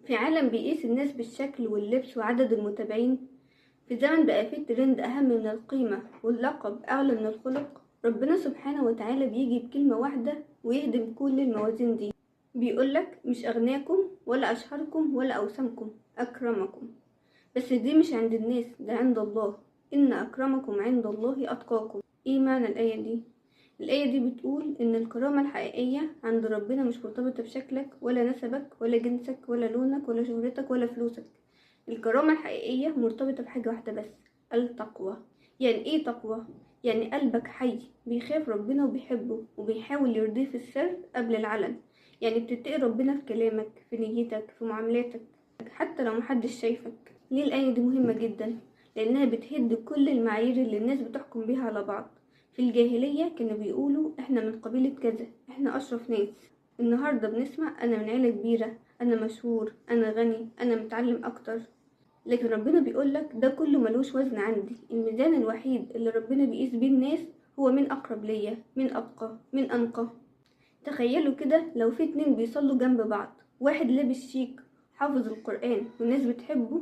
في عالم بيقيس الناس بالشكل واللبس وعدد المتابعين، في زمن بقى فيه ترند أهم من القيمة واللقب أعلى من الخلق، ربنا سبحانه وتعالى بيجي بكلمة واحدة ويهدم كل الموازين دي. بيقولك مش أغناكم ولا أشهركم ولا أوسمكم، أكرمكم. بس دي مش عند الناس، ده عند الله. إن أكرمكم عند الله أتقاكم. إيه معنى الآية دي؟ الآية دي بتقول إن الكرامة الحقيقية عند ربنا مش مرتبطة بشكلك ولا نسبك ولا جنسك ولا لونك ولا شهرتك ولا فلوسك. الكرامة الحقيقية مرتبطة بحاجة واحدة بس، التقوى. يعني إيه تقوى؟ يعني قلبك حي بيخاف ربنا وبيحبه وبيحاول يرضيه في السر قبل العلن. يعني بتتقي ربنا في كلامك، في نيتك، في معاملاتك، حتى لو محدش شايفك. ليه الآية دي مهمة جدا؟ لأنها بتهد كل المعايير اللي الناس بتحكم بيها على بعض. في الجاهلية كانوا بيقولوا احنا من قبيلة كذا، احنا أشرف ناس. النهاردة بنسمع أنا من عيلة كبيرة، أنا مشهور، أنا غني، أنا متعلم أكتر. لكن ربنا بيقولك ده كله ملوش وزن عندي. الميزان الوحيد اللي ربنا بيقيس بيه الناس هو مين أقرب ليا، مين أبقى، مين أنقى. تخيلوا كده لو في اتنين بيصلوا جنب بعض، واحد لابس شيك حافظ القرآن والناس بتحبه،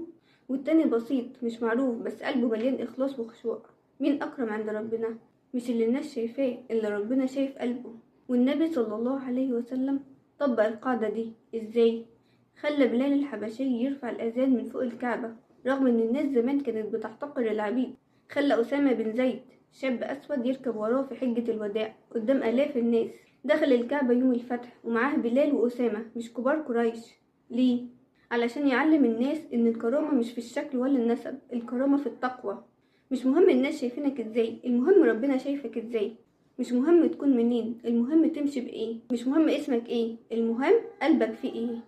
والتاني بسيط مش معروف بس قلبه مليان إخلاص وخشوع، مين أكرم عند ربنا؟ مش اللي الناس شايفاه، اللي ربنا شايف قلبه. والنبي صلى الله عليه وسلم طبق القاعدة دي ازاي؟ خلى بلال الحبشي يرفع الأذان من فوق الكعبة رغم ان الناس زمان كانت بتحتقر العبيد. خلى أسامة بن زيد شاب أسود يركب وراه في حجة الوداع قدام آلاف الناس. دخل الكعبة يوم الفتح ومعاه بلال وأسامة مش كبار قريش. ليه؟ علشان يعلم الناس ان الكرامة مش في الشكل ولا النسب، الكرامة في التقوى. مش مهم الناس شايفينك ازاي، المهم ربنا شايفك ازاي. مش مهم تكون منين، المهم تمشي بايه. مش مهم اسمك ايه، المهم قلبك فيه ايه.